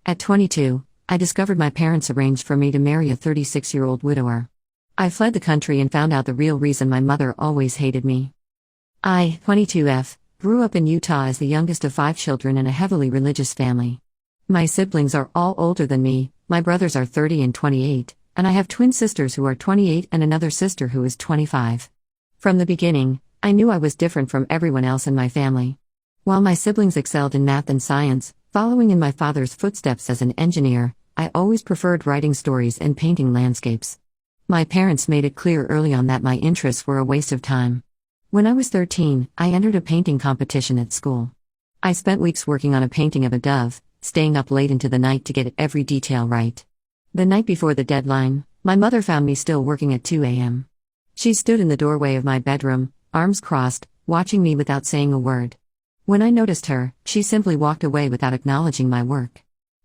At 22, I discovered my parents arranged for me to marry a 36-year-old widower. I fled the country and found out the real reason my mother always hated me. I, 22F, grew up in Utah as the youngest of 5 children in a heavily religious family. My siblings are all older than me, my brothers are 30 and 28, and I have twin sisters who are 28 and another sister who is 25. From the beginning, I knew I was different from everyone else in my family. While my siblings excelled in math and science, following in my father's footsteps as an engineer, I always preferred writing stories and painting landscapes. My parents made it clear early on that my interests were a waste of time. When I was 13, I entered a painting competition at school. I spent weeks working on a painting of a dove, staying up late into the night to get every detail right. The night before the deadline, my mother found me still working at 2 a.m. She stood in the doorway of my bedroom, arms crossed, watching me without saying a word. When I noticed her, she simply walked away without acknowledging my work.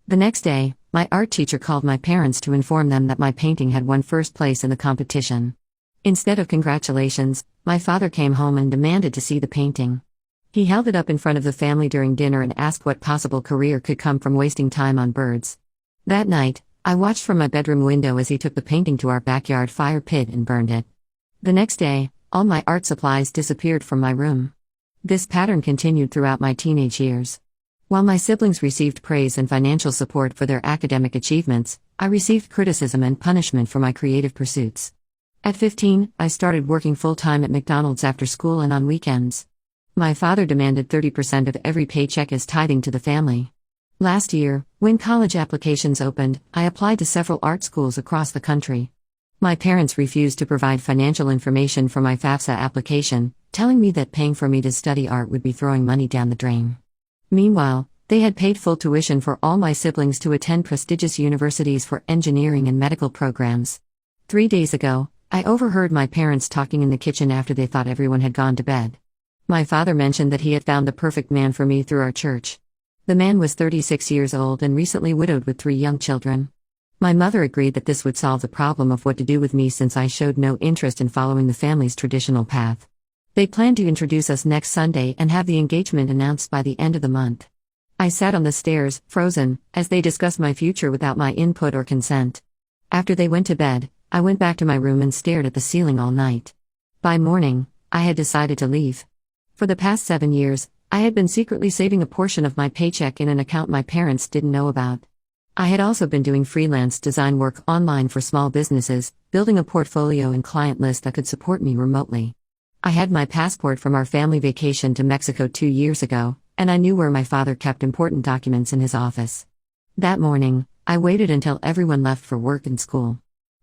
The next day, my art teacher called my parents to inform them that my painting had won first place in the competition. Instead of congratulations, my father came home and demanded to see the painting. He held it up in front of the family during dinner and asked what possible career could come from wasting time on birds. That night, I watched from my bedroom window as he took the painting to our backyard fire pit and burned it. The next day, all my art supplies disappeared from my room. This pattern continued throughout my teenage years. While my siblings received praise and financial support for their academic achievements, I received criticism and punishment for my creative pursuits. At 15, I started working full-time at McDonald's after school and on weekends. My father demanded 30% of every paycheck as tithing to the family. Last year, when college applications opened, I applied to several art schools across the country. My parents refused to provide financial information for my FAFSA application, telling me that paying for me to study art would be throwing money down the drain. Meanwhile, they had paid full tuition for all my siblings to attend prestigious universities for engineering and medical programs. 3 days ago, I overheard my parents talking in the kitchen after they thought everyone had gone to bed. My father mentioned that he had found the perfect man for me through our church. The man was 36 years old and recently widowed with 3 young children. My mother agreed that this would solve the problem of what to do with me since I showed no interest in following the family's traditional path. They planned to introduce us next Sunday and have the engagement announced by the end of the month. I sat on the stairs, frozen, as they discussed my future without my input or consent. After they went to bed, I went back to my room and stared at the ceiling all night. By morning, I had decided to leave. For the past 7 years, I had been secretly saving a portion of my paycheck in an account my parents didn't know about. I had also been doing freelance design work online for small businesses, building a portfolio and client list that could support me remotely. I had my passport from our family vacation to Mexico 2 years ago, and I knew where my father kept important documents in his office. That morning, I waited until everyone left for work and school.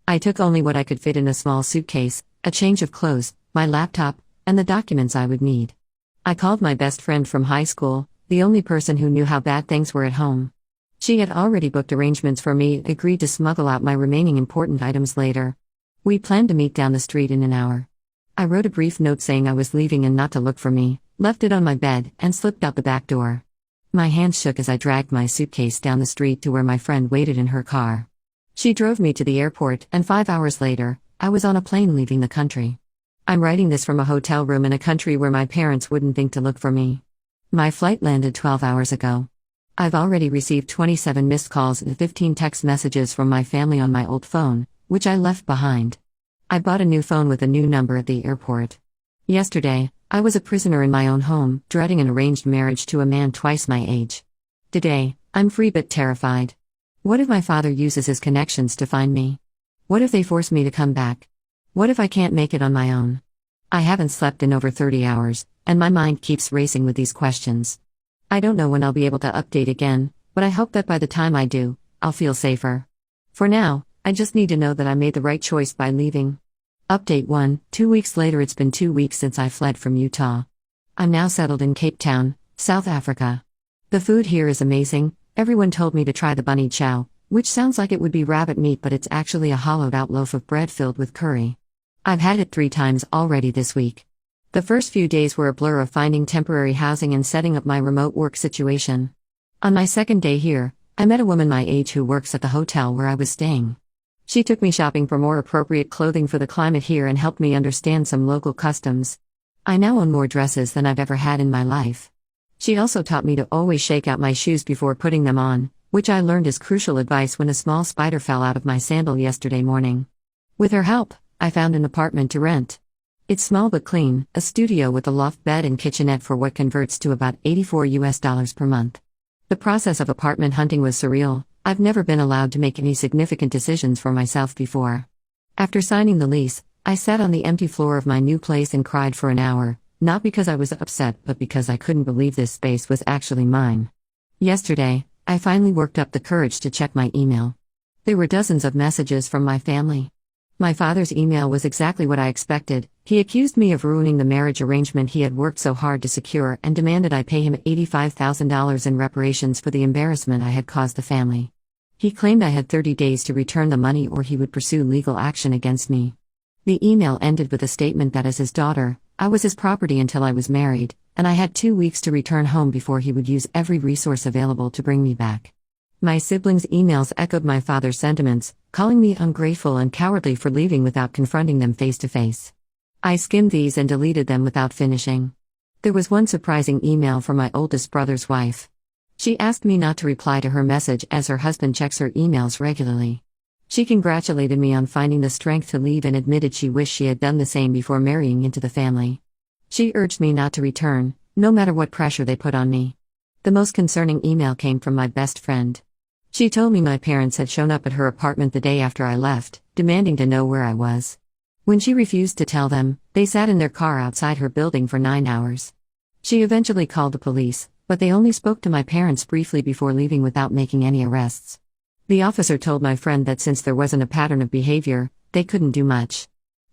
I took only what I could fit in a small suitcase, a change of clothes, my laptop, and the documents I would need. I called my best friend from high school, the only person who knew how bad things were at home. She had already booked arrangements for me and agreed to smuggle out my remaining important items later. We planned to meet down the street in an hour. I wrote a brief note saying I was leaving and not to look for me, left it on my bed, and slipped out the back door. My hands shook as I dragged my suitcase down the street to where my friend waited in her car. She drove me to the airport, and 5 hours later, I was on a plane leaving the country. I'm writing this from a hotel room in a country where my parents wouldn't think to look for me. My flight landed 12 hours ago. I've already received 27 missed calls and 15 text messages from my family on my old phone, which I left behind. I bought a new phone with a new number at the airport. Yesterday, I was a prisoner in my own home, dreading an arranged marriage to a man twice my age. Today, I'm free but terrified. What if my father uses his connections to find me? What if they force me to come back? What if I can't make it on my own? I haven't slept in over 30 hours, and my mind keeps racing with these questions. I don't know when I'll be able to update again, but I hope that by the time I do, I'll feel safer. For now, I just need to know that I made the right choice by leaving. Update 1, 2 weeks later. It's been 2 weeks since I fled from Utah. I'm now settled in Cape Town, South Africa. The food here is amazing. Everyone told me to try the bunny chow, which sounds like it would be rabbit meat, but it's actually a hollowed-out loaf of bread filled with curry. I've had it 3 times already this week. The first few days were a blur of finding temporary housing and setting up my remote work situation. On my second day here, I met a woman my age who works at the hotel where I was staying. She took me shopping for more appropriate clothing for the climate here and helped me understand some local customs. I now own more dresses than I've ever had in my life. She also taught me to always shake out my shoes before putting them on, which I learned is crucial advice when a small spider fell out of my sandal yesterday morning. With her help, I found an apartment to rent. It's small but clean, a studio with a loft bed and kitchenette for what converts to about $84 per month. The process of apartment hunting was surreal. I've never been allowed to make any significant decisions for myself before. After signing the lease, I sat on the empty floor of my new place and cried for an hour, not because I was upset but because I couldn't believe this space was actually mine. Yesterday, I finally worked up the courage to check my email. There were dozens of messages from my family. My father's email was exactly what I expected. He accused me of ruining the marriage arrangement he had worked so hard to secure and demanded I pay him $85,000 in reparations for the embarrassment I had caused the family. He claimed I had 30 days to return the money or he would pursue legal action against me. The email ended with a statement that as his daughter, I was his property until I was married, and I had 2 weeks to return home before he would use every resource available to bring me back. My siblings' emails echoed my father's sentiments, calling me ungrateful and cowardly for leaving without confronting them face to face. I skimmed these and deleted them without finishing. There was one surprising email from my oldest brother's wife. She asked me not to reply to her message as her husband checks her emails regularly. She congratulated me on finding the strength to leave and admitted she wished she had done the same before marrying into the family. She urged me not to return, no matter what pressure they put on me. The most concerning email came from my best friend. She told me my parents had shown up at her apartment the day after I left, demanding to know where I was. When she refused to tell them, they sat in their car outside her building for 9 hours. She eventually called the police, but they only spoke to my parents briefly before leaving without making any arrests. The officer told my friend that since there wasn't a pattern of behavior, they couldn't do much.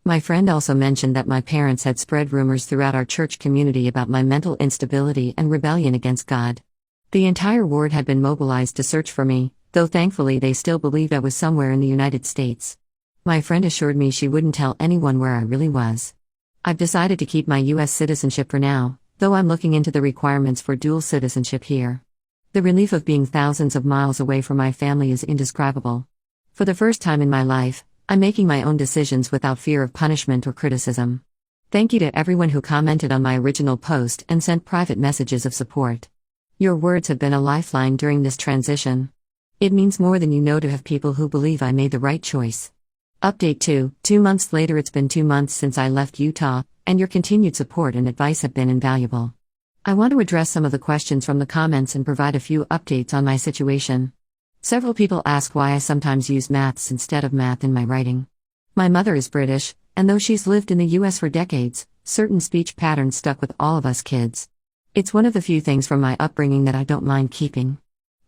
My friend also mentioned that my parents had spread rumors throughout our church community about my mental instability and rebellion against God. The entire ward had been mobilized to search for me, though thankfully they still believed I was somewhere in the United States. My friend assured me she wouldn't tell anyone where I really was. I've decided to keep my U.S. citizenship for now, though I'm looking into the requirements for dual citizenship here. The relief of being thousands of miles away from my family is indescribable. For the first time in my life, I'm making my own decisions without fear of punishment or criticism. Thank you to everyone who commented on my original post and sent private messages of support. Your words have been a lifeline during this transition. It means more than you know to have people who believe I made the right choice. Update 2. 2 months later. It's been 2 months since I left Utah, and your continued support and advice have been invaluable. I want to address some of the questions from the comments and provide a few updates on my situation. Several people ask why I sometimes use maths instead of math in my writing. My mother is British, and though she's lived in the US for decades, certain speech patterns stuck with all of us kids. It's one of the few things from my upbringing that I don't mind keeping.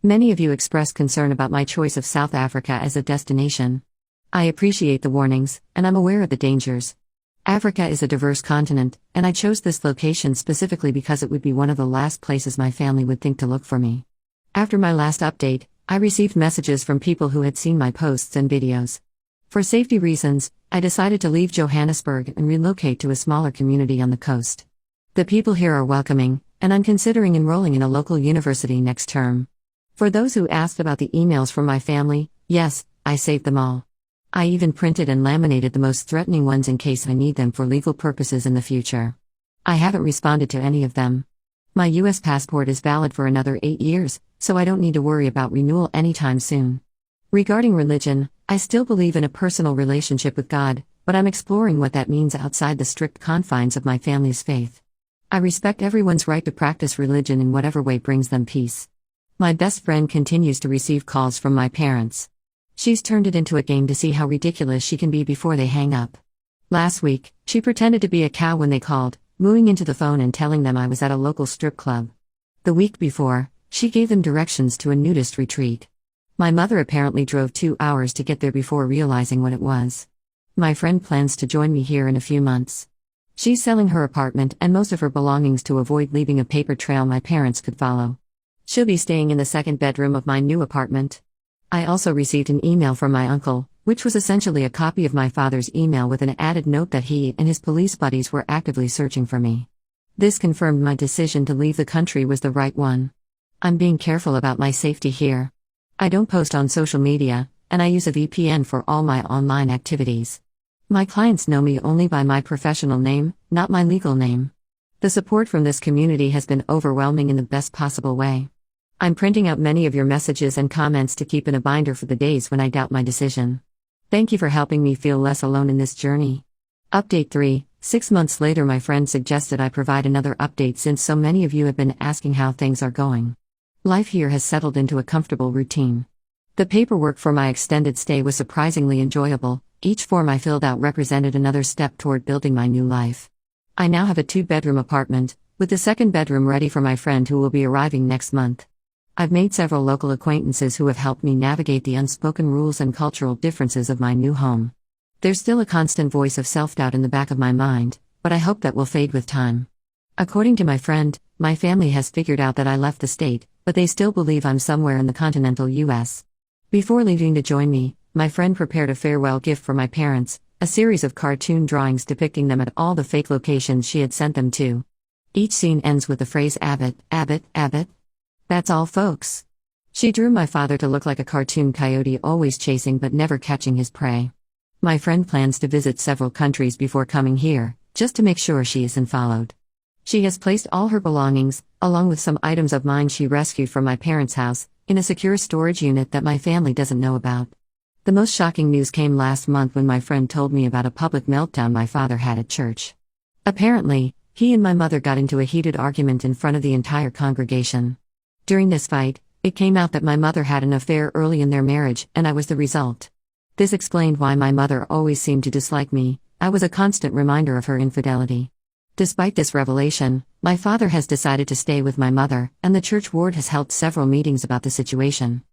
Many of you expressed concern about my choice of South Africa as a destination. I appreciate the warnings, and I'm aware of the dangers. Africa is a diverse continent, and I chose this location specifically because it would be one of the last places my family would think to look for me. After my last update, I received messages from people who had seen my posts and videos. For safety reasons, I decided to leave Johannesburg and relocate to a smaller community on the coast. The people here are welcoming, and I'm considering enrolling in a local university next term. For those who asked about the emails from my family, yes, I saved them all. I even printed and laminated the most threatening ones in case I need them for legal purposes in the future. I haven't responded to any of them. My US passport is valid for another 8 years, so I don't need to worry about renewal anytime soon. Regarding religion, I still believe in a personal relationship with God, but I'm exploring what that means outside the strict confines of my family's faith. I respect everyone's right to practice religion in whatever way brings them peace. My best friend continues to receive calls from my parents. She's turned it into a game to see how ridiculous she can be before they hang up. Last week, she pretended to be a cow when they called, mooing into the phone and telling them I was at a local strip club. The week before, she gave them directions to a nudist retreat. My mother apparently drove 2 hours to get there before realizing what it was. My friend plans to join me here in a few months. She's selling her apartment and most of her belongings to avoid leaving a paper trail my parents could follow. She'll be staying in the second bedroom of my new apartment. I also received an email from my uncle, which was essentially a copy of my father's email with an added note that he and his police buddies were actively searching for me. This confirmed my decision to leave the country was the right one. I'm being careful about my safety here. I don't post on social media, and I use a VPN for all my online activities. My clients know me only by my professional name, not my legal name. The support from this community has been overwhelming in the best possible way. I'm printing out many of your messages and comments to keep in a binder for the days when I doubt my decision. Thank you for helping me feel less alone in this journey. Update 3. 6 months later, my friend suggested I provide another update since so many of you have been asking how things are going. Life here has settled into a comfortable routine. The paperwork for my extended stay was surprisingly enjoyable. Each form I filled out represented another step toward building my new life. I now have a 2-bedroom apartment, with the second bedroom ready for my friend who will be arriving next month. I've made several local acquaintances who have helped me navigate the unspoken rules and cultural differences of my new home. There's still a constant voice of self-doubt in the back of my mind, but I hope that will fade with time. According to my friend, my family has figured out that I left the state, but they still believe I'm somewhere in the continental US. Before leaving to join me, my friend prepared a farewell gift for my parents, a series of cartoon drawings depicting them at all the fake locations she had sent them to. Each scene ends with the phrase Abbott, Abbott, Abbott. That's all, folks. She drew my father to look like a cartoon coyote, always chasing but never catching his prey. My friend plans to visit several countries before coming here, just to make sure she isn't followed. She has placed all her belongings, along with some items of mine she rescued from my parents' house, in a secure storage unit that my family doesn't know about. The most shocking news came last month when my friend told me about a public meltdown my father had at church. Apparently, he and my mother got into a heated argument in front of the entire congregation. During this fight, it came out that my mother had an affair early in their marriage, and I was the result. This explained why my mother always seemed to dislike me. I was a constant reminder of her infidelity. Despite this revelation, my father has decided to stay with my mother, and the church ward has held several meetings about the situation.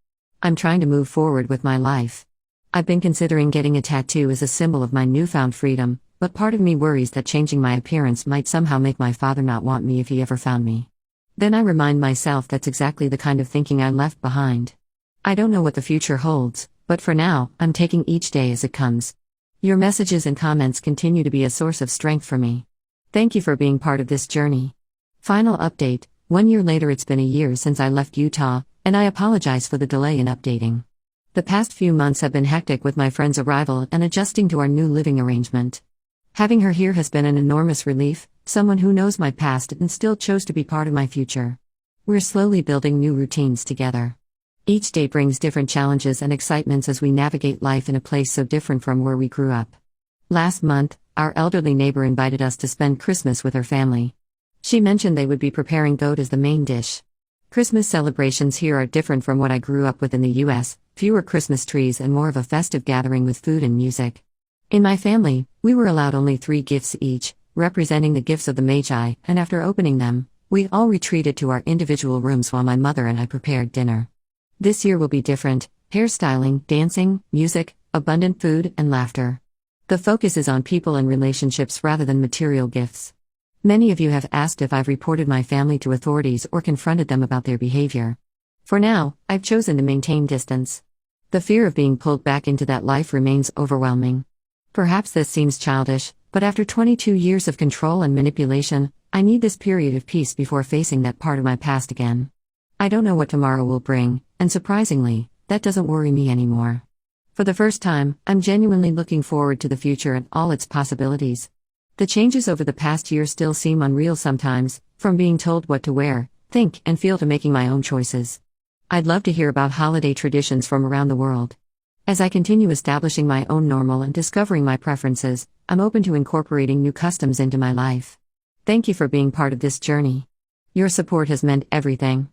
I'm trying to move forward with my life. I've been considering getting a tattoo as a symbol of my newfound freedom, but part of me worries that changing my appearance might somehow make my father not want me if he ever found me. Then I remind myself that's exactly the kind of thinking I left behind. I don't know what the future holds, but for now, I'm taking each day as it comes. Your messages and comments continue to be a source of strength for me. Thank you for being part of this journey. Final update: 1 year later, it's been a year since I left Utah, and I apologize for the delay in updating. The past few months have been hectic with my friend's arrival and adjusting to our new living arrangement. Having her here has been an enormous relief, someone who knows my past and still chose to be part of my future. We're slowly building new routines together. Each day brings different challenges and excitements as we navigate life in a place so different from where we grew up. Last month, our elderly neighbor invited us to spend Christmas with her family. She mentioned they would be preparing goat as the main dish. Christmas celebrations here are different from what I grew up with in the US, fewer Christmas trees and more of a festive gathering with food and music. In my family, we were allowed only 3 gifts each, representing the gifts of the Magi, and after opening them, we all retreated to our individual rooms while my mother and I prepared dinner. This year will be different: hairstyling, dancing, music, abundant food, and laughter. The focus is on people and relationships rather than material gifts. Many of you have asked if I've reported my family to authorities or confronted them about their behavior. For now, I've chosen to maintain distance. The fear of being pulled back into that life remains overwhelming. Perhaps this seems childish, but after 22 years of control and manipulation, I need this period of peace before facing that part of my past again. I don't know what tomorrow will bring, and surprisingly, that doesn't worry me anymore. For the first time, I'm genuinely looking forward to the future and all its possibilities. The changes over the past year still seem unreal sometimes, from being told what to wear, think, and feel to making my own choices. I'd love to hear about holiday traditions from around the world. As I continue establishing my own normal and discovering my preferences, I'm open to incorporating new customs into my life. Thank you for being part of this journey. Your support has meant everything.